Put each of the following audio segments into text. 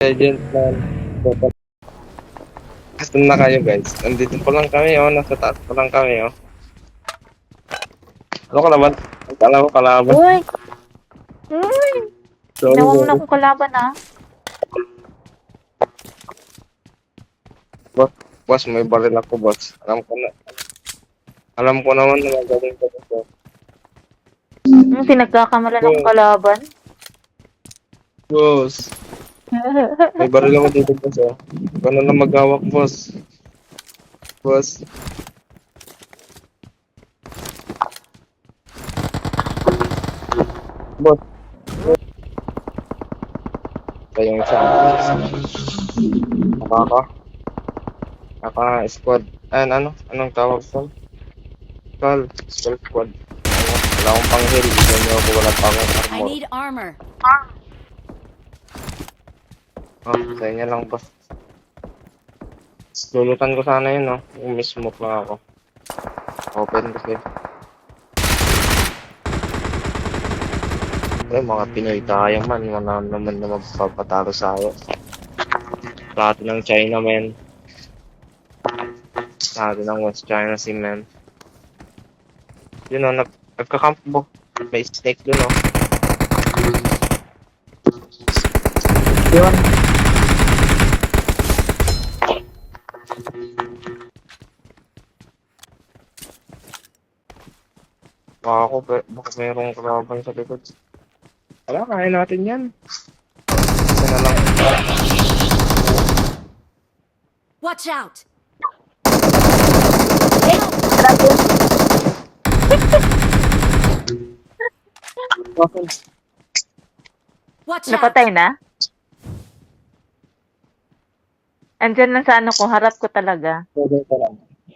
Legend man. Gusto na kayo guys. Nandito pa lang kami oh. Nasa taas pa lang kami oh. Ano kalaban? Akala ko kalaban. Uy! Uy! Sorry, Ginawa mo na sorry. akong kalaban ah. Boss, may baril ako boss. Alam ko naman na magaling ko to. Pinagkakamalan akong kalaban. Boss, may baril ako dito boss oh. Gano'n na maghawak boss. Boss. Boss. Ito yung isa. Naka-squad. Anong tawag sa? Skull squad. Wala akong pang-heal. Hindi niyo ako wala pa akong I armor. need armor. Oh, sa inyo lang boss. Lulutan ko sana yun, no? Yung mismoke lang ako. Open kasi. Ay, mga Pinoy tayo man. Wala naman na magpapatalo sa ayo. Lahat ng China, men. Lahat ng West China Sea, men. Yun, no? Nagkakamp mo. May snake dun, no? Yun. Baka mayroong kalaban sa likod. Wala, kaya natin yan. Isa na lang. Watch out! Watch out! Napatay na? Andyan lang sa ano ko, harap ko talaga.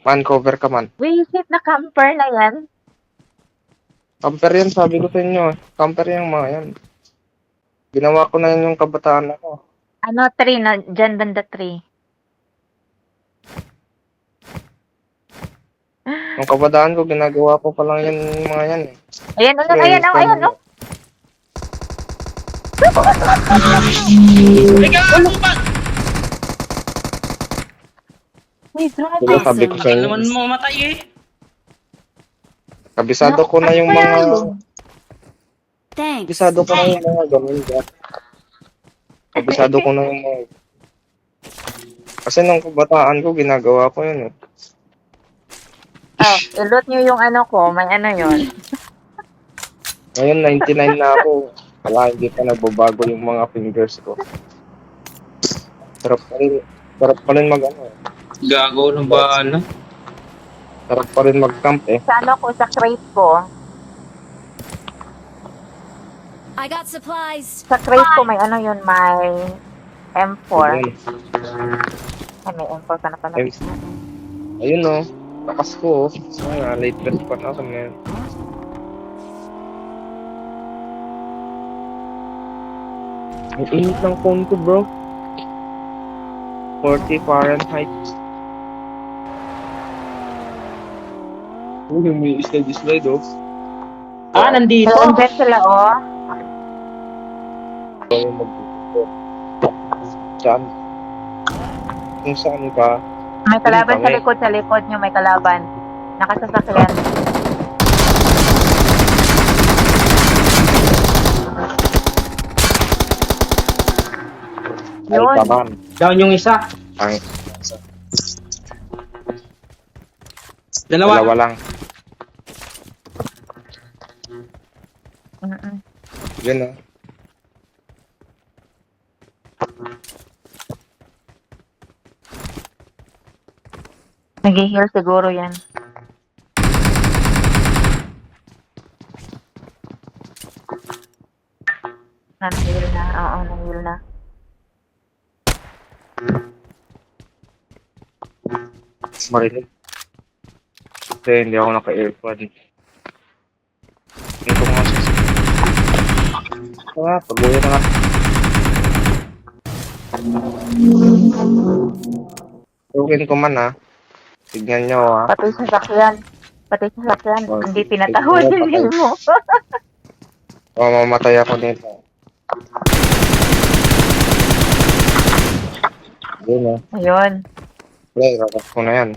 Man, cover ka man. Wisit na camper na yan. Camper yan, sabi ko sa inyo. Camper yung mga yan. Ginawa ko na yun yung kabataan ako. Ano, 3 na, dyan banda 3. Yung kabataan ko, ginagawa ko pa lang yan mga yan eh. Ayan, ayan, oh. Uy, grabe. Diba sabi ko sa inyo, naman mo matay eh. kabisado ko na yung mga, Thanks. kabisado ko na yung mga ganun dyan. Kabisado ko na yung mga, kasi nung kabataan ko, ginagawa ko yun eh. Oh, ilot nyo yung ano ko, may ano yun. Ngayon, 99 na ako. Wala, hindi pa nagbabago yung mga fingers ko. Sarap pa rin mag ano eh. Gago na ba ano? Sarap pa rin mag-camp eh. Sa ano ko, sa crate ko. I got supplies. Sa crate ko, may ano yun, may M4. Ayun, Ay, may M4 ka na pala. ayun oh. Lakas ko oh. Ay, late rest pa na ako ngayon. Ang init ng phone ko bro. 40 Fahrenheit. Uy, may slide oh. Nandito. May umbet sila, oh. Ayaw mag-dito. Saan? Kung saan ka? May kalaban Kami. sa likod nyo, may kalaban. Nakasasakyan. Ay, Yun. kaman. Down yung isa. Ang Dalawa. lang. Mm-mm. Yun oh. Nag-heal siguro yan. Nag-heal na. Oo, nag-heal na. Marinig. Kasi hindi ako naka-airpod. Ito nga siya. Pag-uwi na nga. Tukin ko man Tignan nyo Pati sa sakyan. Oh, Hindi pinatahon patay. din mo. Mamamatay ako dito. Yun o. Ayun. Pre, rakas ko na yan.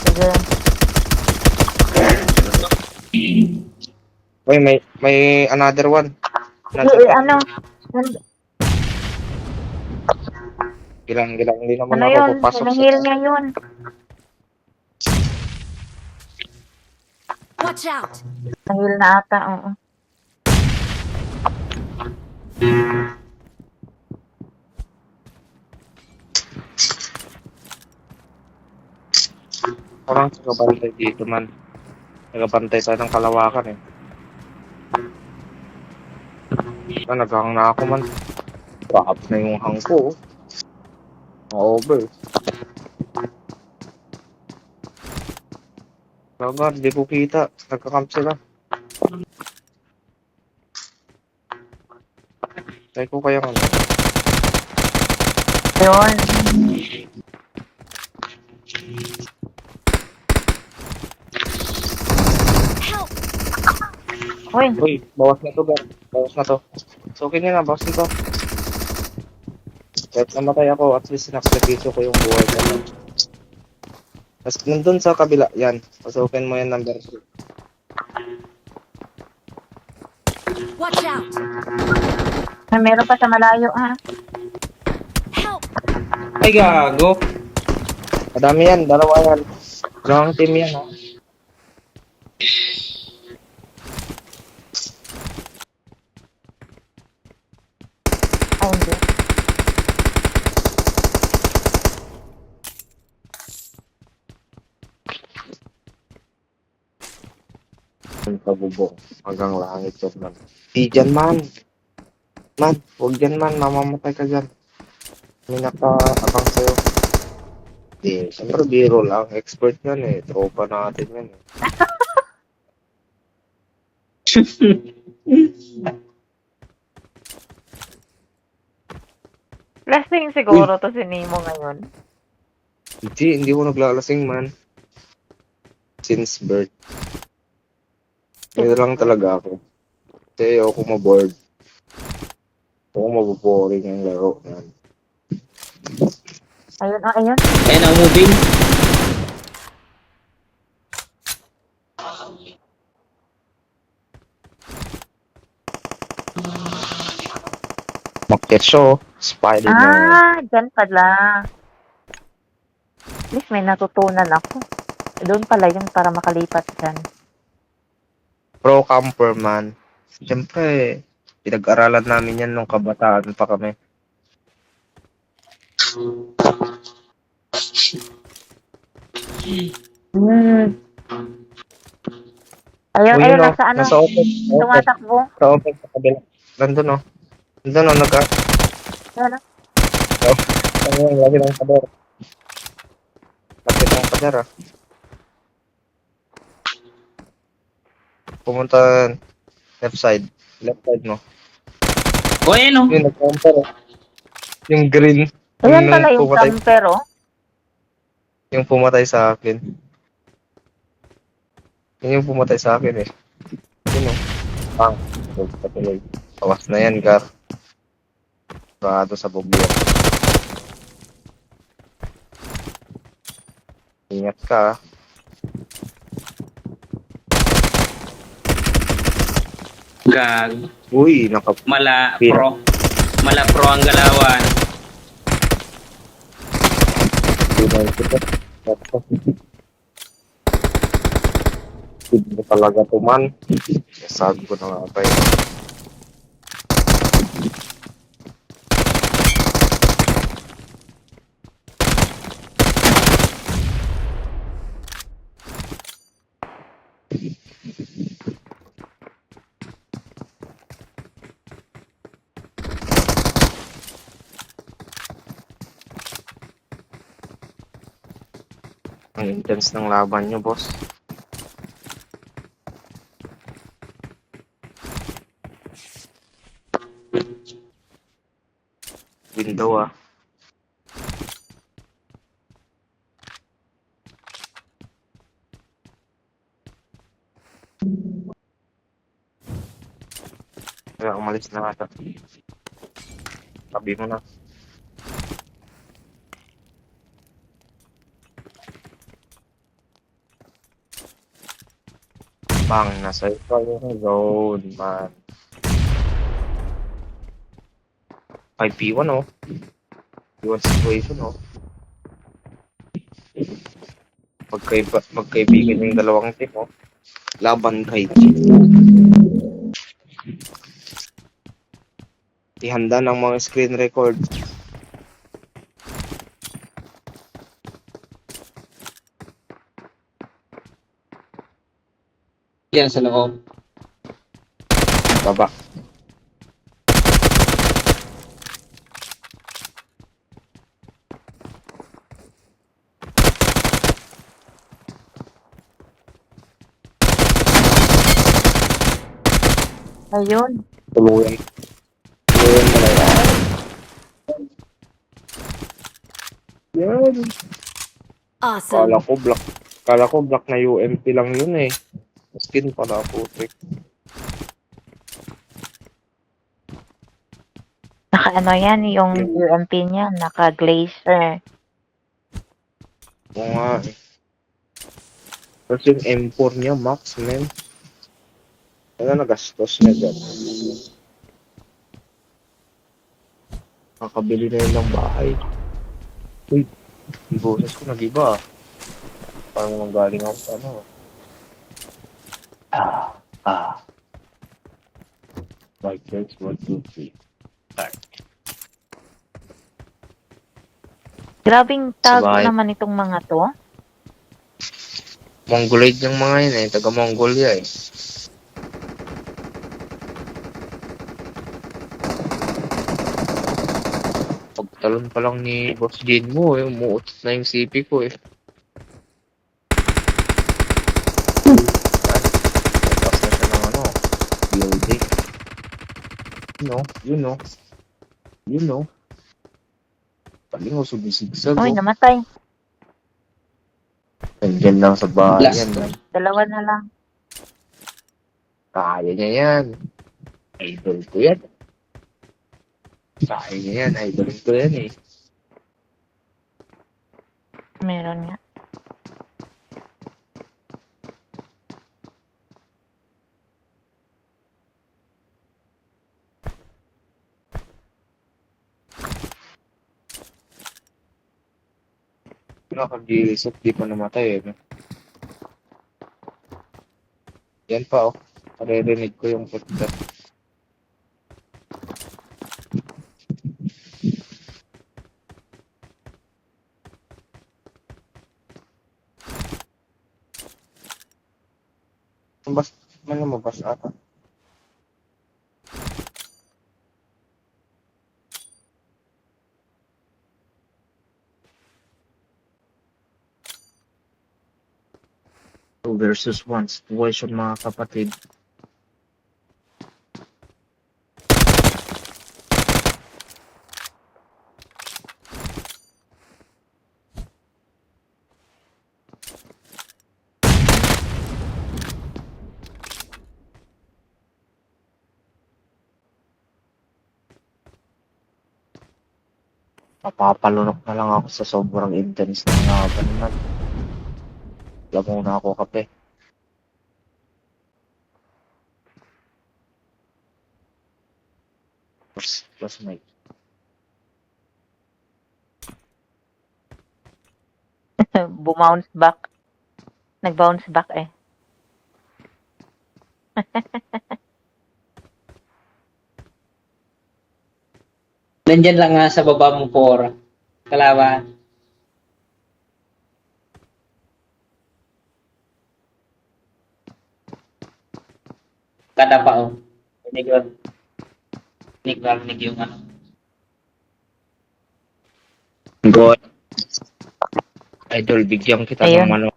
Sige. Uy, may another one. Sige, ano? Gilang, hindi naman Ano ako yun? papasok sa Hinahil niya yun. Watch out! Nahil na ata, oo. parang tagabantay dito man. Tagabantay tayo ng kalawakan eh. Naghang na ako man. Drop na yung hang ko. Over. Lagar, di ko kita. Nagkakamp sila. Try ko kaya ano. Ayun. Help! Uy, Uy, bawas na to, Gar. Bawas na to. So, okay na, bawas na to. Kahit namatay ako, at least sinakripisyo ko yung buhay ko. Tapos nandun sa kabila, yan. Pasukin mo yan number 2. Watch out! may meron pa sa malayo, ha? Help! Ay, gago. Madami yan, dalawa yan. Dalawang team yan, ha. Ay, hindi. Yung pabubo. Hanggang langit yun, man. Di dyan, man. Man, huwag dyan, man. Mamamatay ka dyan. May naka-abang sa'yo. Di, siyempre biro lang. Expert yan eh. Tropa natin yan eh. Lasting siguro to si Nemo ngayon. Hindi ko naglalasing, man. Since birth. Ngayon lang talaga ako. Kasi ako maboard. Ako maboboring yung laro. Man. Ayun, oh, ayun. Ayan ang moving. Market show. Spider-Man. Ah, dyan pala. At least may natutunan ako. Doon pala yun para makalipat dyan. Pro camper, man. Siyempre, pinag-aralan namin yan nung kabataan pa kami. Ayun, Uy, ayun, yun, oh. nasa ano, Nasa open. Open. tumatakbo. Sa open sa kabila. Nandun, oh. Nandun, oh. Ayun, Ayun, lagi ng pader. Lagi ng pader, ah. Pumunta left side. Left side, no? O, ayan o. Yun, nag-counter, oh. Yung green. ayun pala yung pumatay, camper, oh. yung pumatay sa akin. Yun yung pumatay sa akin, eh. Yun, oh. Pang. Patuloy. Tawas na yan, Gar. Barado sa bubyo. Ingat ka, ah. Gago. Uy, Mala pro. Mala pro ang galawan. Hindi talaga tuman. Sabi ko na nga tayo. Ang intense ng laban nyo, boss. Window, ah. Kaya umalis na ata. Sabi mo na. Bang, nasa ito yung zone, man. 5v1, oh. P1 situation, oh. Magkaibigan yung dalawang team, oh. Laban kay G. Ihanda ng mga screen record. Yan sa loob. Baba. Ayun. Tuluyan. Tuluyan mo na yan. Yan. Awesome. Kala ko black na UMP lang yun eh. Skin pala po, trick. Naka-ano yan, yung UMP niya, naka-glacier. Oo nga eh. Tapos yung M4 niya, max, man. Ano nagastos niya dyan? Nakabili na yun ng bahay. Uy, yung boses ko nag-iba ah. Parang nang galing ako sa ano. Like this, 1, 2, 3. Grabing tago Sabay. naman itong mga to. Mongoloid yung mga yun eh. Taga Mongolia eh. Pagtalon pa lang ni Boss Jane mo eh. Umuutot na yung CP ko eh. Tapos na siya ng ano. Building. You know. Paling mo sumisigsag Uy, oh. namatay. Nandiyan lang sa bahay Last. yan. Man. Dalawa na lang. Kaya niya yan. Idol ko yan. Kaya niya yan. Idol ko yan eh. Meron nga. Nakag-iisip, di pa namatay eh. Yan pa oh. Maririnig ko yung footstep. Bas, man lumabas ata. Two versus one situation mga kapatid. Napapalunok na lang ako sa sobrang intense ng laban man. Wala muna ako kape. Plus mic. Bumounce back. Nag-bounce back eh. Nandyan lang nga sa baba mo por. Kalawan. Kada pa oh. Rinig yung ano. God. Idol, bigyan kita Ayun. ng ano.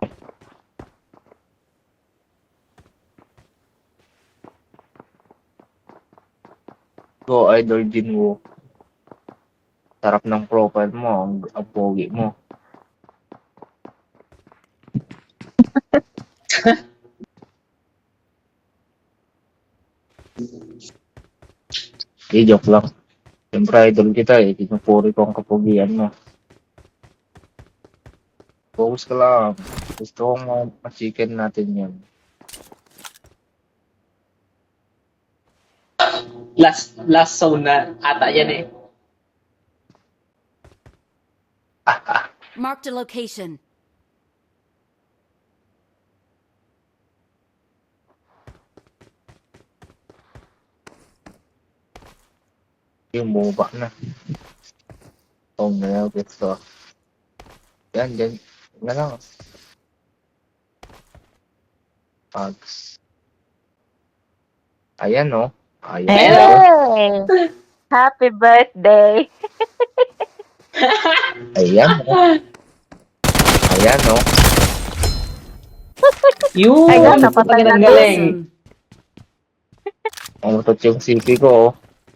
Go, Idol Jinwoo. Sarap ng profile mo, ang pogi mo. Joke lang. Siyempre, idol kita eh. Pinupuri ko ang kapugian mo. Focus ka lang. Gusto kong ma-chicken natin yan. Last zone na ata yan eh. Marked a location. Yung MOBA na. Oh, na gusto. Yan, yan. Na lang. Pags. Ayan, oh. Ayan. Hey! Happy birthday! Ayan, oh. Ayan, oh. Yun! Ay, napatay na galing. Umutot yung CP ko, oh.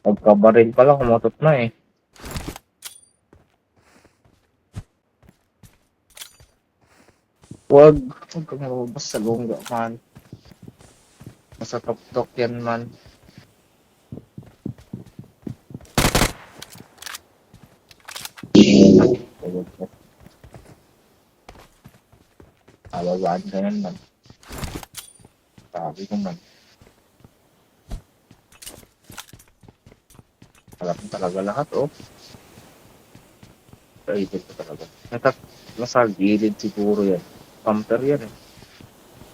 Magkabaril pa lang, umutot na, eh. Huwag kang mababas sa lungga, man. Nasa tok-tok yan, man. Alawaan ka yan, man. Sabi ko, man. Alam mo talaga lahat, oh. Rated ko talaga. Nasa gilid siguro yan. Pumper yan, eh.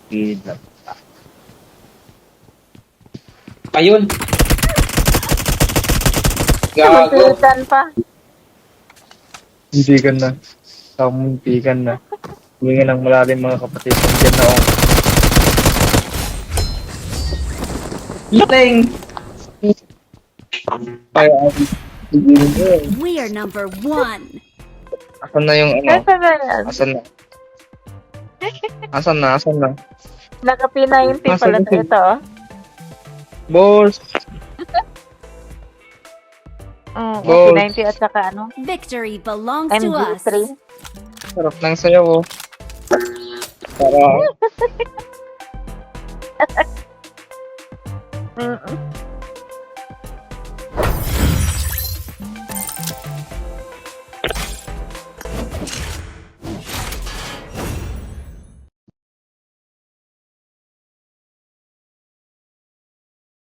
Gilid na. Ayun. Gago. Magpilitan pa. Hindi ka na. Kamuntikan na. Humingi ng malalim mga kapatid. Nandiyan na, oh. Galing. Kaya, We are number 1. asan na yung ano? Kasi na yan. Asan na? Asan na? Asan na? Naka-P90 pala Asan na? ito. Oh. Boss! Boss. P90 at saka ano? Victory belongs to us. MG3. Sarap ng sayaw, oh. Para, Mm-mm.